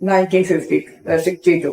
1962।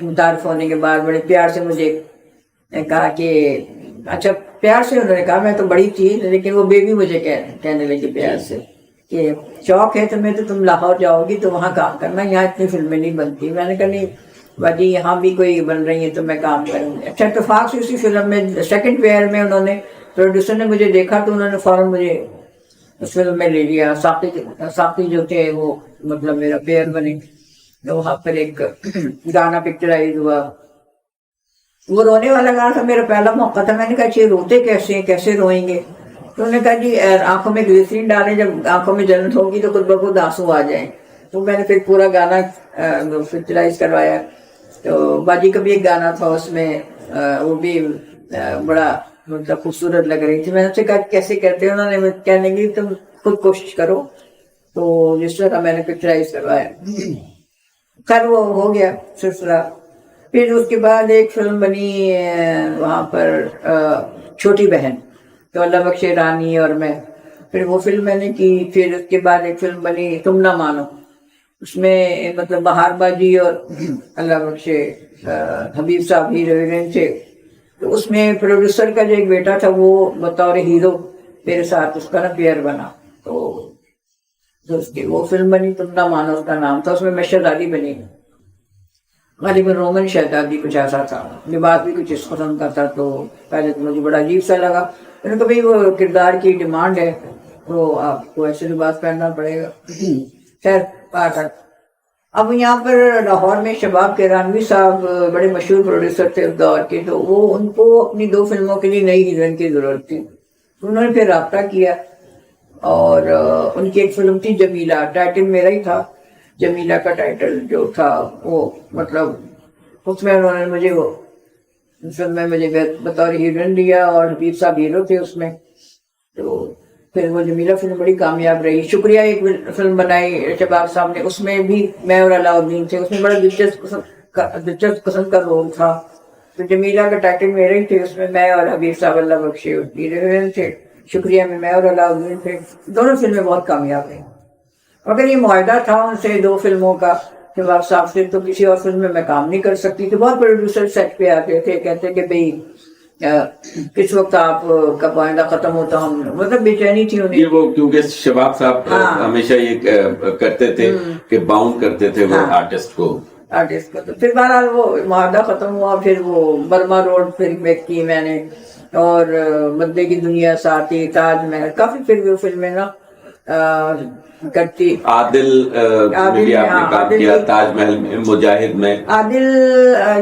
متعارف ہونے کے بعد بڑے پیار سے مجھے کہا کہ اچھا پیار سے انہوں نے کہا میں تو بڑی تھی لیکن وہ بیبی مجھے کہنے لگی پیار سے کہ شوق ہے تمہیں تو تم لاہور جاؤ گی تو وہاں کام کرنا, یہاں اتنی فلمیں نہیں بنتی. میں نے کہا نہیں باجی یہاں بھی کوئی بن رہی ہے تو میں کام کروں گی. اچھا اتفاق سے اسی فلم میں سیکنڈ پیئر میں انہوں نے پروڈیوسر نے مجھے دیکھا تو انہوں نے فوراً مجھے اس فلم میں لے لیا. ساقی جو تھے وہ مطلب میرا پیئر بنے. وہاں پر ایک گانا پکچرائز ہوا, وہ رونے والا گانا تھا, میرا پہلا موقع تھا. میں نے کہا یہ روتے کیسے ہیں, کیسے روئیں گے؟ تو انہوں نے کہا جی آنکھوں میں گلیسرین ڈالیں, جب آنکھوں میں جلن ہوگی تو خود بخود آنسو آ جائیں. تو میں نے پھر پورا گانا پکچرائز کروایا. تو باجی کا بھی ایک گانا تھا اس میں, وہ بھی بڑا مطلب خوبصورت لگ رہی تھی. میں نے ان سے کہا کیسے کرتے ہیں؟ انہوں نے کہنے لگی تم خود کوشش کرو. تو جس طرح میں نے پکچرائز کروایا خیر وہ ہو گیا سلسلہ. پھر اس کے بعد ایک فلم بنی وہاں پر چھوٹی بہن, تو اللہ بخش رانی اور میں, پھر وہ فلم میں نے کی. پھر اس کے بعد ایک فلم بنی تم نہ مانو, اس میں مطلب بہار باجی اور اللہ بخش حبیب صاحب ہیروئن تھے. تو اس میں پروڈیوسر کا جو ایک بیٹا تھا وہ بطور ہیرو میرے ساتھ اس کا نا پیئر بنا. تو اس کی وہ فلم بنی تم نہ مانو, اس کا نام تھا. اس میں شہزادی بنی, غالباً رومن شہزادی کچھ ایسا تھا. لباس بھی کچھ اس قسم کا تھا. تو پہلے تو مجھے بڑا عجیب سا لگا. میں نے کہا بھائی وہ کردار کی ڈیمانڈ ہے تو آپ کو ایسے لباس پہننا پڑے گا. خیر اب یہاں پر لاہور میں شباب کیرانوی صاحب بڑے مشہور پروڈیوسر تھے اس دور کے, تو وہ ان کو اپنی 2 فلموں کے لیے نئی ہیروئن کی ضرورت تھی. انہوں نے پھر رابطہ کیا اور ان کی ایک فلم تھی جمیلہ, ٹائٹل میرا ہی تھا. جمیلہ کا ٹائٹل جو تھا وہ مطلب اس میں انہوں نے مجھے وہ فلم میں مجھے بطور ہیروئن لیا اور حبیب صاحب ہیرو تھے اس میں. تو پھر وہ جمیلہ فلم بڑی کامیاب رہی. شکریہ ایک فلم بنائی شباب صاحب نے, اس میں بھی میں اور علاؤدین تھے. اس میں بڑا دلچسپ قسم کا رول تھا. تو جمیلہ کا ٹائٹل میرے ہی تھے, اس میں میں اور حبیب صاحب اللہ بخش ہیروئن تھے. شکریہ میں اور علاؤدین تھے. دونوں فلمیں بہت کامیاب رہیں. اگر یہ معاہدہ تھا ان سے 2 فلموں کا شباب صاحب سے, تو کسی اور فلم میں میں کام نہیں کر سکتی. تو بہت پروڈیوسر سیٹ پہ آتے تھے, کہتے کہ بھئی کس وقت آپ کا معاہدہ ختم ہوتا, ہم مطلب بے چینی تھی انہیں. یہ وہ کیونکہ شباب صاحب ہمیشہ یہ کرتے تھے کہ باؤنڈ کرتے تھے وہ آرٹسٹ کو. تو پھر بہرحال وہ معاہدہ ختم ہوا. پھر وہ برما روڈ فلم میک کی میں نے, اور بندے کی دنیا, ساتھی, تاج محل, کافی پھر وہ فلمیں نا کرتی. عادل میں بھی آپ نے کام کیا, تاج محل میں, مجاہد میں. عادل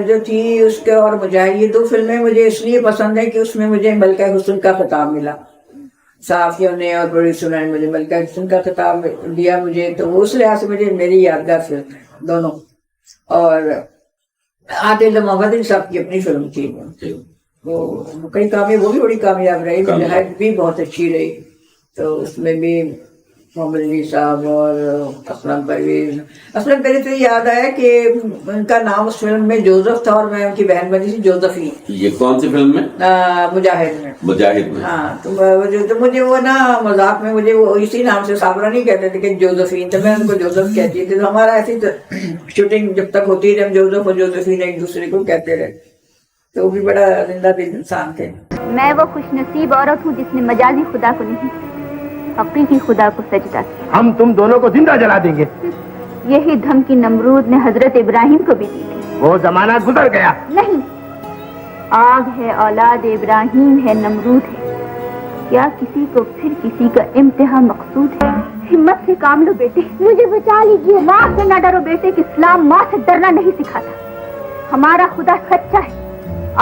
جو تھی اس کے اور مجاہد, یہ 2 فلمیں مجھے اس لیے پسند ہے کہ اس میں مجھے ملکہ حسن کا خطاب ملا. صحافیوں نے اور پروڈیوسروں نے مجھے ملکہ حسن کا خطاب دیا مجھے, تو اس لحاظ سے مجھے میری یادگار فلم دونوں. اور عادل محمد صاحب کی اپنی فلم تھی, وہ کئی کامیاب, وہ بھی بڑی کامیاب رہی. مجاہد بھی بہت اچھی رہی. تو اس میں بھی محمد علی صاحب اور اسلم پرویز. اسلم پرویز تو یاد آیا کہ ان کا نام اس فلم میں جوزف تھا اور میں ان کی بہن بنی تھی جوزفی. یہ کون سی فلم میں؟ مجاہد میں. مجاہد میں. ہاں تو مجھے وہ نا مذاق میں مجھے وہ اسی نام سے صابرہ نہیں کہتے تھے کہ جوزفین, تو میں ان کو جوزف کہتی تھی. تو ہمارا ایسی شوٹنگ جب تک ہوتی رہی ہم جوزف اور جوزفین ایک دوسرے کو کہتے رہے. تو وہ بھی بڑا زندہ دل انسان تھے. میں وہ خوش نصیب عورت ہوں جس نے مجازی خدا کو نہیں حقیقی خدا کو سجدہ کیا. ہم تم دونوں کو زندہ جلا دیں گے. یہی دھمکی نمرود نے حضرت ابراہیم کو بھی دی تھی. وہ زمانہ گزر گیا. نہیں, آگ ہے, اولاد ابراہیم ہے, نمرود ہے. کیا کسی کو پھر کسی کا امتحان مقصود ہے؟ ہمت سے کام لو بیٹے, مجھے بچا لیجیے. ماں سے نہ ڈرو بیٹے, کہ اسلام ماں سے ڈرنا نہیں سکھاتا. ہمارا خدا سچا ہے.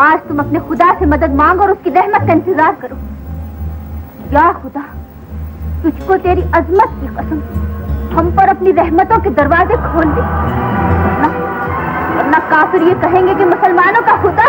آج تم اپنے خدا سے مدد مانگو اور اس کی رحمت کا انتظار کرو. یا خدا, تجھ کو تیری عظمت کی قسم, ہم پر اپنی رحمتوں کے دروازے کھول دے, ورنہ کافر یہ کہیں گے کہ مسلمانوں کا خدا